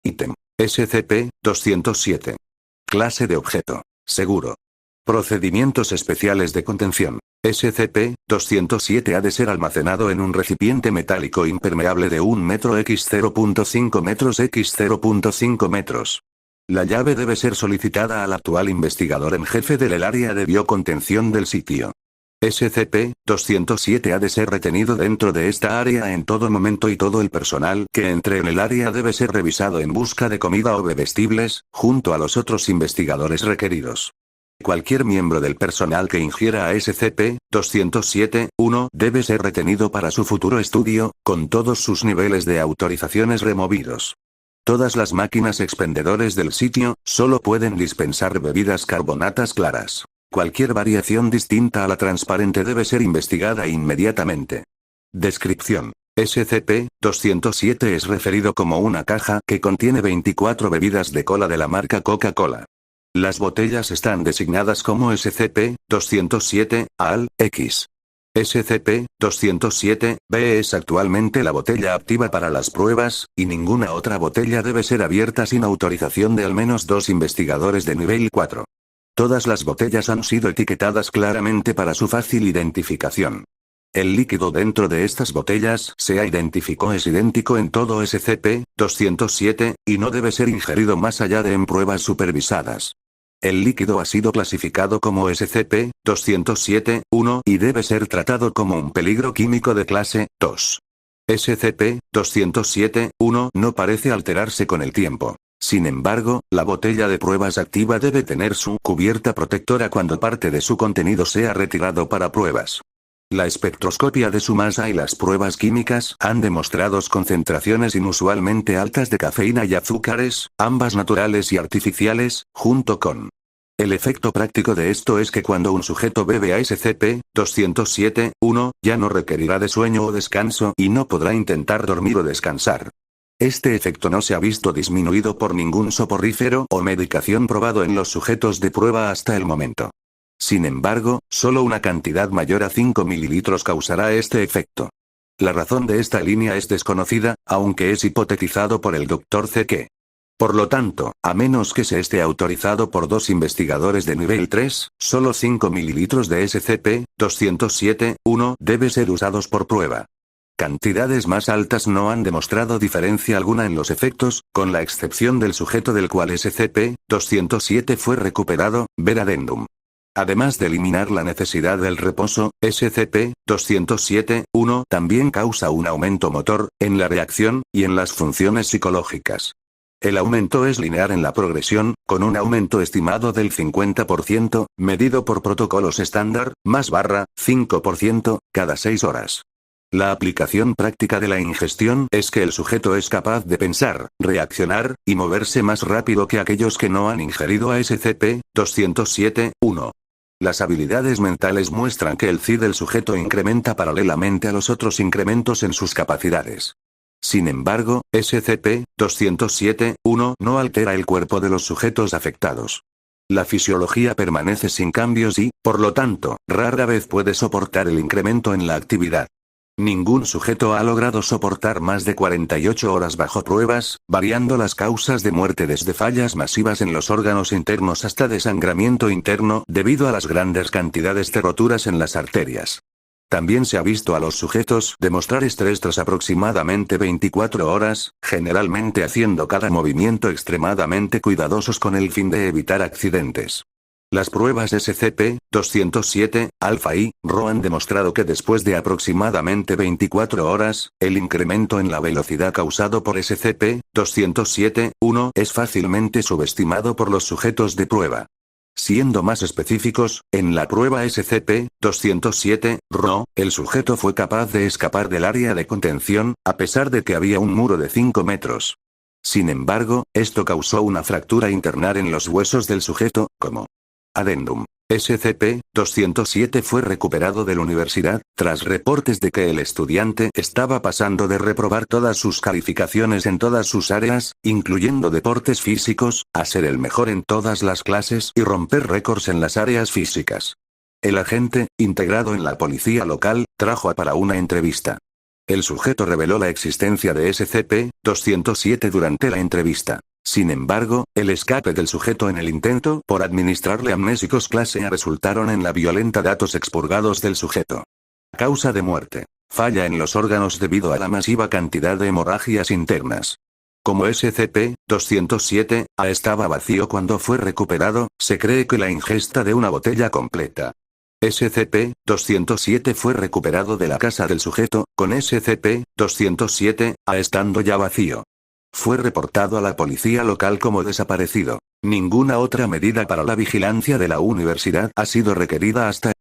Ítem. SCP-207. Clase de objeto. Seguro. Procedimientos especiales de contención. SCP-207 ha de ser almacenado en un recipiente metálico impermeable de 1 metro x 0.5 metros x 0.5 metros. La llave debe ser solicitada al actual investigador en jefe del área de biocontención del sitio. SCP-207 ha de ser retenido dentro de esta área en todo momento y todo el personal que entre en el área debe ser revisado en busca de comida o bebestibles, junto a los otros investigadores requeridos. Cualquier miembro del personal que ingiera a SCP-207-1 debe ser retenido para su futuro estudio, con todos sus niveles de autorizaciones removidos. Todas las máquinas expendedores del sitio solo pueden dispensar bebidas carbonatas claras. Cualquier variación distinta a la transparente debe ser investigada inmediatamente. Descripción. SCP-207 es referido como una caja que contiene 24 bebidas de cola de la marca Coca-Cola. Las botellas están designadas como SCP-207-AL-X. SCP-207-B es actualmente la botella activa para las pruebas, y ninguna otra botella debe ser abierta sin autorización de al menos 2 investigadores de nivel 4. Todas las botellas han sido etiquetadas claramente para su fácil identificación. El líquido dentro de estas botellas se identificó es idéntico en todo SCP-207, y no debe ser ingerido más allá de en pruebas supervisadas. El líquido ha sido clasificado como SCP-207-1 y debe ser tratado como un peligro químico de clase 2. SCP-207-1 no parece alterarse con el tiempo. Sin embargo, la botella de pruebas activa debe tener su cubierta protectora cuando parte de su contenido sea retirado para pruebas. La espectroscopia de su masa y las pruebas químicas han demostrado concentraciones inusualmente altas de cafeína y azúcares, ambas naturales y artificiales, junto con. El efecto práctico de esto es que cuando un sujeto bebe a SCP-207-1, ya no requerirá de sueño o descanso y no podrá intentar dormir o descansar. Este efecto no se ha visto disminuido por ningún soporífero o medicación probado en los sujetos de prueba hasta el momento. Sin embargo, solo una cantidad mayor a 5 mililitros causará este efecto. La razón de esta línea es desconocida, aunque es hipotetizado por el Dr. C. que. Por lo tanto, a menos que se esté autorizado por 2 investigadores de nivel 3, solo 5 mililitros de SCP-207-1 debe ser usados por prueba. Cantidades más altas no han demostrado diferencia alguna en los efectos, con la excepción del sujeto del cual SCP-207 fue recuperado, ver adendum. Además de eliminar la necesidad del reposo, SCP-207-1 también causa un aumento motor, en la reacción, y en las funciones psicológicas. El aumento es lineal en la progresión, con un aumento estimado del 50%, medido por protocolos estándar, más barra, 5%, cada 6 horas. La aplicación práctica de la ingestión es que el sujeto es capaz de pensar, reaccionar, y moverse más rápido que aquellos que no han ingerido a SCP-207-1. Las habilidades mentales muestran que el Psi del sujeto incrementa paralelamente a los otros incrementos en sus capacidades. Sin embargo, SCP-207-1 no altera el cuerpo de los sujetos afectados. La fisiología permanece sin cambios y, por lo tanto, rara vez puede soportar el incremento en la actividad. Ningún sujeto ha logrado soportar más de 48 horas bajo pruebas, variando las causas de muerte desde fallas masivas en los órganos internos hasta desangramiento interno debido a las grandes cantidades de roturas en las arterias. También se ha visto a los sujetos demostrar estrés tras aproximadamente 24 horas, generalmente haciendo cada movimiento extremadamente cuidadosos con el fin de evitar accidentes. Las pruebas SCP-207, Alpha y Rho han demostrado que después de aproximadamente 24 horas, el incremento en la velocidad causado por SCP-207-1 es fácilmente subestimado por los sujetos de prueba. Siendo más específicos, en la prueba SCP-207-Rho, el sujeto fue capaz de escapar del área de contención, a pesar de que había un muro de 5 metros. Sin embargo, esto causó una fractura interna en los huesos del sujeto, como adendum. SCP-207 fue recuperado de la universidad, tras reportes de que el estudiante estaba pasando de reprobar todas sus calificaciones en todas sus áreas, incluyendo deportes físicos, a ser el mejor en todas las clases y romper récords en las áreas físicas. El agente, integrado en la policía local, trajo para una entrevista. El sujeto reveló la existencia de SCP-207 durante la entrevista. Sin embargo, el escape del sujeto en el intento por administrarle amnésicos clase A resultaron en la violenta datos expurgados del sujeto. Causa de muerte: falla en los órganos debido a la masiva cantidad de hemorragias internas. Como SCP-207-A estaba vacío cuando fue recuperado, se cree que la ingesta de una botella completa. SCP-207 fue recuperado de la casa del sujeto, con SCP-207-A estando ya vacío. Fue reportado a la policía local como desaparecido. Ninguna otra medida para la vigilancia de la universidad ha sido requerida hasta